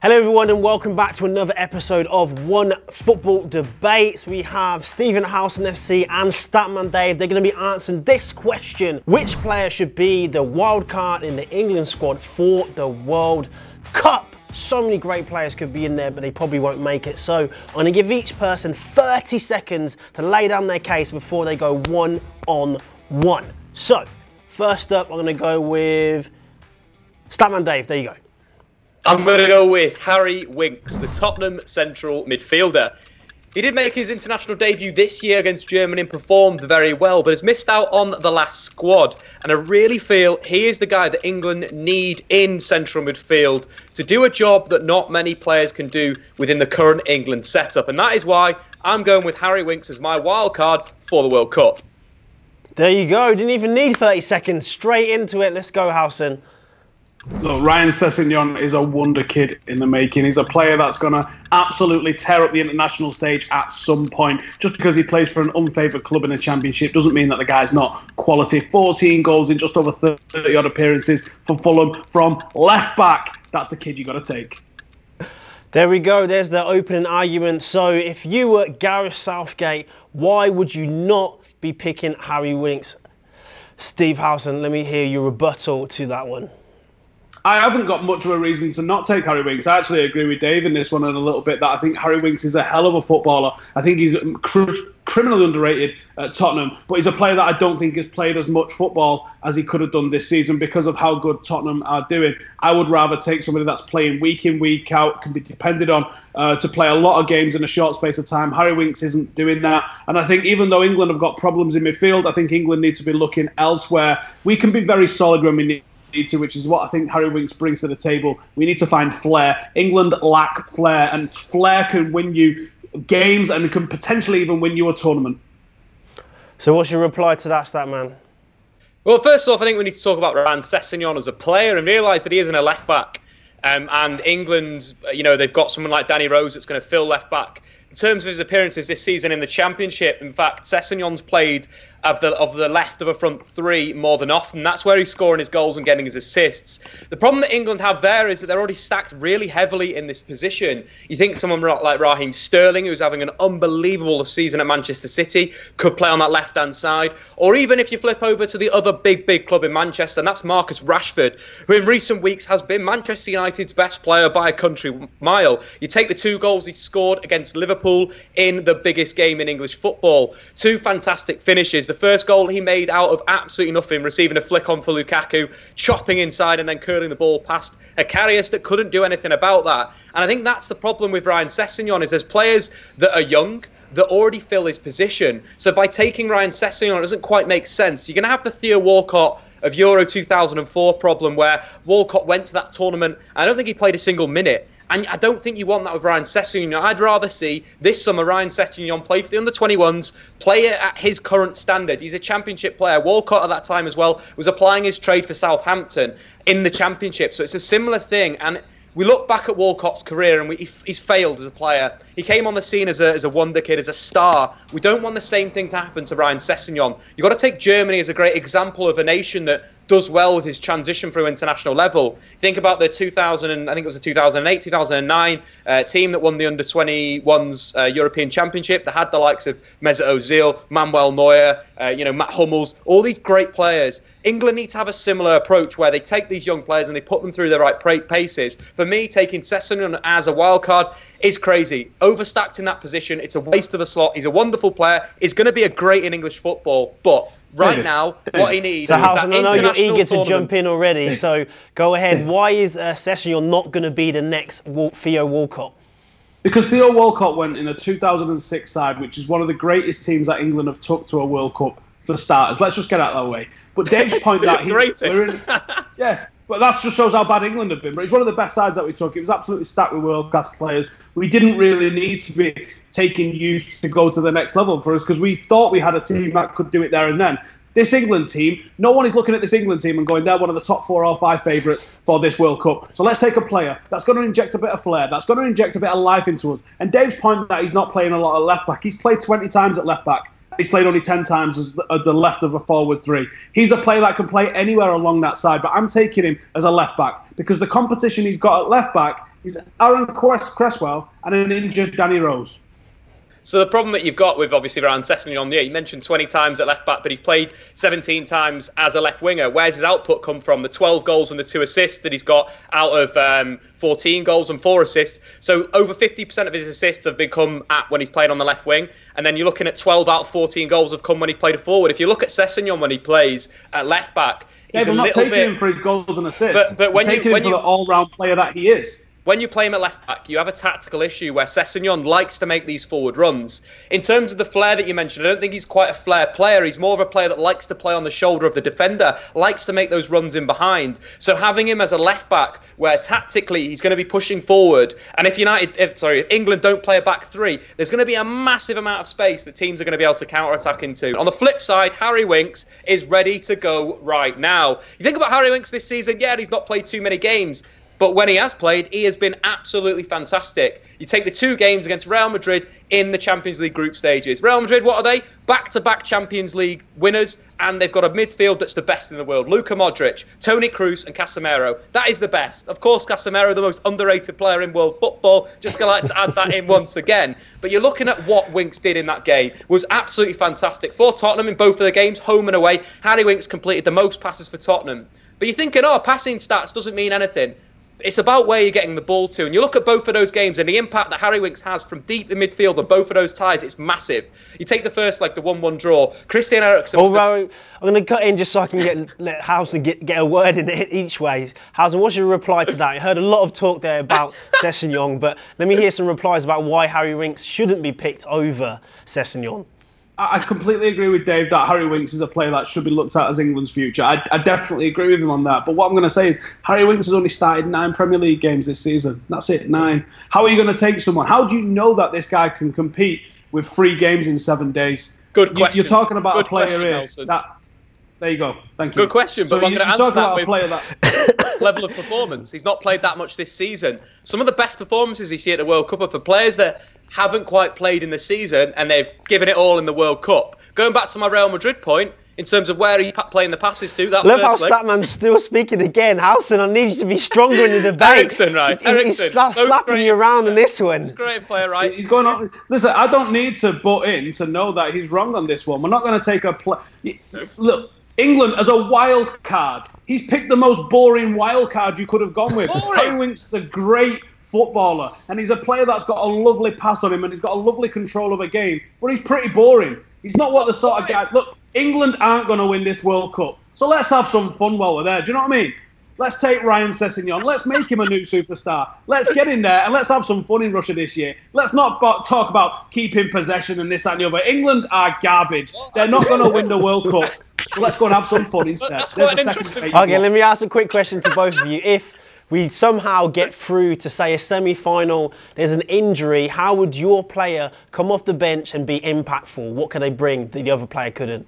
Hello everyone and welcome back to another episode of One Football Debates. We have Stephen Howson FC and Statman Dave. They're going to be answering this question. Which player should be the wild card in the England squad for the World Cup? So many great players could be in there, but they probably won't make it. So I'm going to give each person 30 seconds to lay down their case before they go one-on-one. So first up, I'm going to go with Statman Dave. There you go. I'm going to go with Harry Winks, the Tottenham central midfielder. He did make his international debut this year against Germany and performed very well, but has missed out on the last squad. And I really feel he is the guy that England need in central midfield to do a job that not many players can do within the current England setup. And that is why I'm going with Harry Winks as my wild card for the World Cup. There you go. Didn't even need 30 seconds. Straight into it. Let's go, Howson. Look, Ryan Sessegnon is a wonder kid in the making. He's a player that's going to absolutely tear up the international stage at some point. Just because he plays for an unfavoured club in the Championship doesn't mean that the guy's not quality. 14 goals in just over 30-odd appearances for Fulham from left-back. That's the kid you got to take. There we go. There's the opening argument. So if you were Gareth Southgate, why would you not be picking Harry Winks? Steve Howson, let me hear your rebuttal to that one. I haven't got much of a reason to not take Harry Winks. I actually agree with Dave in this one in a little bit that I think Harry Winks is a hell of a footballer. I think he's criminally underrated at Tottenham, but he's a player that I don't think has played as much football as he could have done this season because of how good Tottenham are doing. I would rather take somebody that's playing week in, week out, can be depended on to play a lot of games in a short space of time. Harry Winks isn't doing that. And I think even though England have got problems in midfield, I think England needs to be looking elsewhere. We can be very solid when we need to, which is what I think Harry Winks brings to the table. We need to find flair. England lack flair, and flair can win you games and can potentially even win you a tournament. So what's your reply to that, Statman? Well, first off, I think we need to talk about Ryan Sessegnon as a player and realise that he isn't a left-back. And England, you know, they've got someone like Danny Rose that's going to fill left-back. In terms of his appearances this season in the Championship, in fact, Sessegnon's played of the left of a front three more than often. That's where he's scoring his goals and getting his assists. The problem that England have there is that they're already stacked really heavily in this position. You think someone like Raheem Sterling, who's having an unbelievable season at Manchester City, could play on that left-hand side. Or even if you flip over to the other big club in Manchester, and that's Marcus Rashford, who in recent weeks has been Manchester United's best player by a country mile. You take the 2 goals he scored against Liverpool in the biggest game in English football. 2 fantastic finishes. The first goal he made out of absolutely nothing, receiving a flick on for Lukaku, chopping inside and then curling the ball past a Karius that couldn't do anything about that. And I think that's the problem with Ryan Sessegnon, is there's players that are young that already fill his position. So by taking Ryan Sessegnon, it doesn't quite make sense. You're going to have the Theo Walcott of Euro 2004 problem, where Walcott went to that tournament. I don't think he played a single minute. And I don't think you want that with Ryan Sessegnon. I'd rather see this summer Ryan Sessegnon play for the under-21s, play it at his current standard. He's a Championship player. Walcott at that time as well was applying his trade for Southampton in the Championship. So it's a similar thing. And we look back at Walcott's career and he's failed as a player. He came on the scene as a wonder kid, as a star. We don't want the same thing to happen to Ryan Sessegnon. You've got to take Germany as a great example of a nation that does well with his transition through international level. Think about the 2008, 2009 team that won the under-21s European Championship. That had the likes of Mesut Ozil, Manuel Neuer, Matt Hummels, all these great players. England need to have a similar approach where they take these young players and they put them through the right paces. For me, taking Sessegnon as a wild card is crazy. Overstacked in that position, it's a waste of a slot. He's a wonderful player. He's going to be a great in English football, but right now, what he needs is that international tournament. I know you're eager to jump in already, so go ahead. Why is Sessegnon not going to be the next Theo Walcott? Because Theo Walcott went in a 2006 side, which is one of the greatest teams that England have took to a World Cup for starters. Let's just get out of that way. But Dave's point that yeah, but that just shows how bad England have been. But it's one of the best sides that we took. It was absolutely stacked with world-class players. We didn't really need to be taking youth to go to the next level for us because we thought we had a team that could do it there and then. This England team, no one is looking at this England team and going, they're one of the top 4 or 5 favourites for this World Cup. So let's take a player that's going to inject a bit of flair, that's going to inject a bit of life into us. And Dave's point that he's not playing a lot of left-back. He's played 20 times at left-back. He's played only 10 times as the left of a forward three. He's a player that can play anywhere along that side, but I'm taking him as a left back because the competition he's got at left back is Aaron Cresswell and an injured Danny Rose. So the problem that you've got with obviously Ryan Sessegnon, you mentioned 20 times at left back, but he's played 17 times as a left winger. Where's his output come from? The 12 goals and the 2 assists that he's got out of 14 goals and 4 assists. So over 50% of his assists have come at when he's played on the left wing. And then you're looking at 12 out of 14 goals have come when he played a forward. If you look at Sessegnon when he plays at left back, he's I'm not taking him for his goals and assists. But when taking him for the all-round player that he is. When you play him at left back, you have a tactical issue where Sessegnon likes to make these forward runs. In terms of the flair that you mentioned, I don't think he's quite a flair player. He's more of a player that likes to play on the shoulder of the defender, likes to make those runs in behind. So having him as a left back, where tactically he's going to be pushing forward, and if England don't play a back three, there's going to be a massive amount of space that teams are going to be able to counter-attack into. On the flip side, Harry Winks is ready to go right now. You think about Harry Winks this season, he's not played too many games. But when he has played, he has been absolutely fantastic. You take the 2 games against Real Madrid in the Champions League group stages. Real Madrid, what are they? Back-to-back Champions League winners, and they've got a midfield that's the best in the world. Luka Modric, Toni Kroos and Casemiro. That is the best. Of course, Casemiro, the most underrated player in world football. Just going to like to add that in once again. But you're looking at what Winks did in that game. Was absolutely fantastic. For Tottenham in both of the games, home and away, Harry Winks completed the most passes for Tottenham. But you're thinking, passing stats doesn't mean anything. It's about where you're getting the ball to. And you look at both of those games and the impact that Harry Winks has from deep in midfield on both of those ties, it's massive. You take the first, the 1-1 draw. Christian Eriksen... I'm going to cut in just so I can let Howson get a word in each way. Howson, what's your reply to that? I heard a lot of talk there about Sessegnon, but let me hear some replies about why Harry Winks shouldn't be picked over Sessegnon. I completely agree with Dave that Harry Winks is a player that should be looked at as England's future. I definitely agree with him on that. But what I'm going to say is Harry Winks has only started 9 Premier League games this season. That's it, 9. How are you going to take someone? How do you know that this guy can compete with 3 games in 7 days? Good question. You're talking about Good a player question, here Nelson. There you go. Thank you. Good question, but I'm going to answer that with player that level of performance. He's not played that much this season. Some of the best performances you see at the World Cup are for players that haven't quite played in the season and they've given it all in the World Cup. Going back to my Real Madrid point, in terms of where he's playing the passes to, that love how Statman's still speaking again. Howson, I need you to be stronger in the debate. Eriksen, right? He's slapping you around in this one. He's a great player, right? He's going on. Listen, I don't need to butt in to know that he's wrong on this one. We're not going to take a look. England as a wild card. He's picked the most boring wild card you could have gone with. Harry Winks is a great footballer, and he's a player that's got a lovely pass on him, and he's got a lovely control of a game, but he's pretty boring. He's not what the sort of guy... Look, England aren't going to win this World Cup, so let's have some fun while we're there. Do you know what I mean? Let's take Ryan Sessegnon. Let's make him a new superstar. Let's get in there and let's have some fun in Russia this year. Let's not talk about keeping possession and this, that, and the other. England are garbage. They're not going to win the World Cup. So let's go and have some fun instead. That's quite interesting. Okay, let me ask a quick question to both of you. If we somehow get through to, say, a semi-final, there's an injury, how would your player come off the bench and be impactful? What could they bring that the other player couldn't?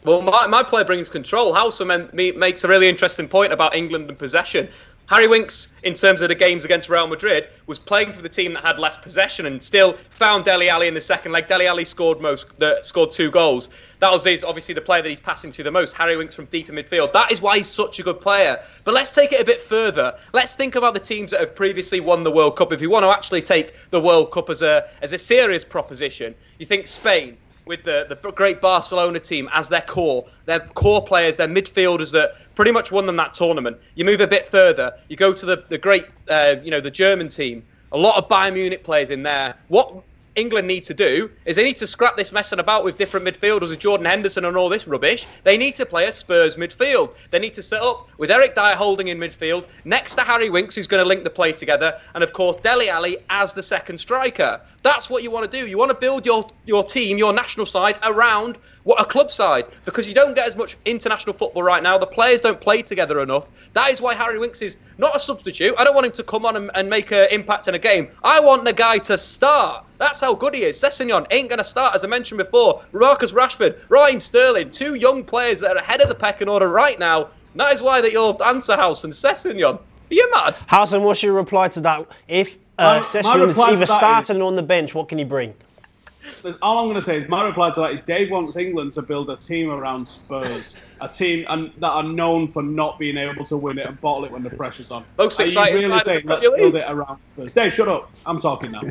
Well, my player brings control. Howson makes a really interesting point about England and possession. Harry Winks, in terms of the games against Real Madrid, was playing for the team that had less possession and still found Dele Alli in the second leg. Dele Alli scored 2 goals. That was obviously the player that he's passing to the most, Harry Winks from deep in midfield. That is why he's such a good player. But let's take it a bit further. Let's think about the teams that have previously won the World Cup. If you want to actually take the World Cup as a serious proposition, you think Spain, with the great Barcelona team as their core players, their midfielders that pretty much won them that tournament. You move a bit further, you go to the great, the German team. A lot of Bayern Munich players in there. What England need to do is they need to scrap this messing about with different midfielders, with Jordan Henderson and all this rubbish. They need to play a Spurs midfield. They need to set up with Eric Dyer holding in midfield, next to Harry Winks, who's going to link the play together, and of course Dele Alli as the second striker. That's what you want to do. You want to build your team, your national side, around a club side, because you don't get as much international football right now. The players don't play together enough. That is why Harry Winks is not a substitute. I don't want him to come on and make an impact in a game. I want the guy to start. That's how good he is. Sessegnon ain't going to start, as I mentioned before. Marcus Rashford, Raheem Sterling, 2 young players that are ahead of the pecking order right now. That is why that your answer, Howson, Sessegnon. Are you mad? Howson, what's your reply to that? If Sessegnon is either starting or on the bench, what can he bring? All I'm going to say is my reply to that is Dave wants England to build a team around Spurs, a team that are known for not being able to win it and bottle it when the pressure's on. Most exciting really saying let's build it around Spurs? Dave, shut up. I'm talking now.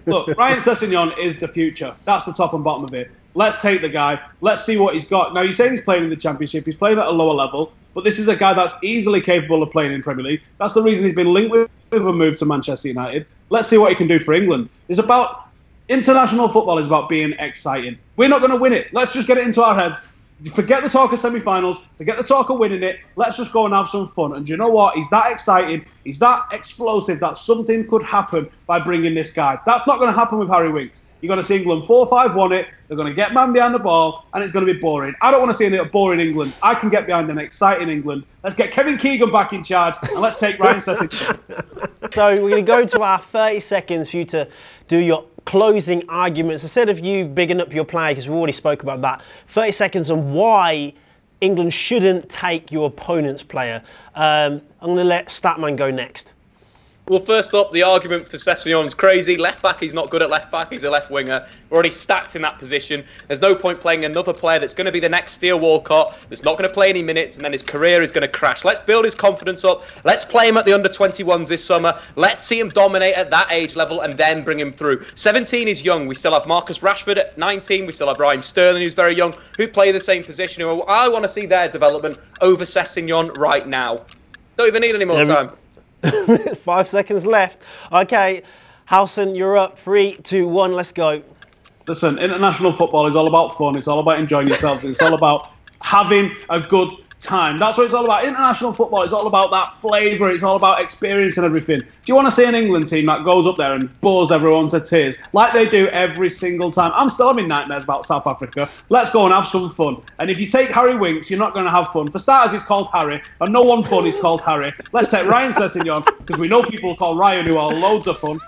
Look, Ryan Sessegnon is the future. That's the top and bottom of it. Let's take the guy. Let's see what he's got. Now, you're saying he's playing in the Championship. He's playing at a lower level, but this is a guy that's easily capable of playing in Premier League. That's the reason he's been linked with a move to Manchester United. Let's see what he can do for England. It's about international football is about being exciting. We're not going to win it. Let's just get it into our heads. Forget the talk of semi-finals. Forget the talk of winning it. Let's just go and have some fun. And do you know what? He's that exciting. He's that explosive that something could happen by bringing this guy. That's not going to happen with Harry Winks. You're going to see England 4-5-1 it. They're going to get man behind the ball, and it's going to be boring. I don't want to see a boring England. I can get behind an exciting England. Let's get Kevin Keegan back in charge, and let's take Ryan Sessegnon. So we're going to go to our 30 seconds for you to do your closing arguments. Instead of you bigging up your player, because we already spoke about that, 30 seconds on why England shouldn't take your opponent's player. I'm going to let Statman go next. Well, first up, the argument for Sessegnon's crazy. Left back, he's not good at left back. He's a left winger. We're already stacked in that position. There's no point playing another player that's going to be the next Theo Walcott, that's not going to play any minutes, and then his career is going to crash. Let's build his confidence up. Let's play him at the under-21s this summer. Let's see him dominate at that age level and then bring him through. 17 is young. We still have Marcus Rashford at 19. We still have Raheem Sterling, who's very young, who play the same position. Who I want to see their development over Sessegnon right now. Don't even need any more time. 5 seconds left. Okay, Howson, you're up. 3, 2, 1, let's go. Listen, international football is all about fun. It's all about enjoying yourselves. It's all about having a good time. That's what it's all about. International football is all about that flavour. It's all about experience and everything. Do you want to see an England team that goes up there and bores everyone to tears like they do every single time? I'm still having nightmares about South Africa. Let's go and have some fun. And if you take Harry Winks, you're not going to have fun. For starters, he's called Harry, and no one fun is called Harry. Let's take Ryan Sessegnon, because we know people call Ryan who are loads of fun.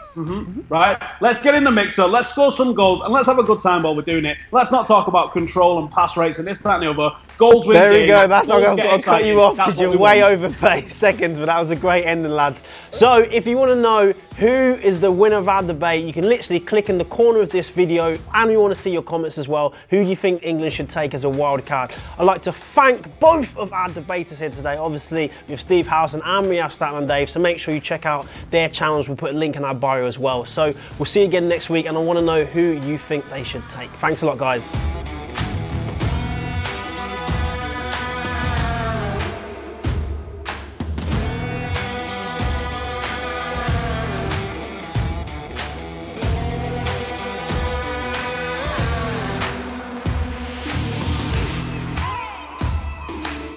Right? Let's get in the mixer. Let's score some goals, and let's have a good time while we're doing it. Let's not talk about control and pass rates and this, that, and the other. Goals win There we game. go. That's not going to cut you off That's because you're what we way want. over 30 seconds, but that was a great ending, lads. So if you want to know who is the winner of our debate, you can literally click in the corner of this video, and we want to see your comments as well. Who do you think England should take as a wild card? I'd like to thank both of our debaters here today. Obviously, we have Steve Howson and we have Statman Dave, so make sure you check out their channels. We'll put a link in our bio as well. So we'll see you again next week, and I want to know who you think they should take. Thanks a lot, guys.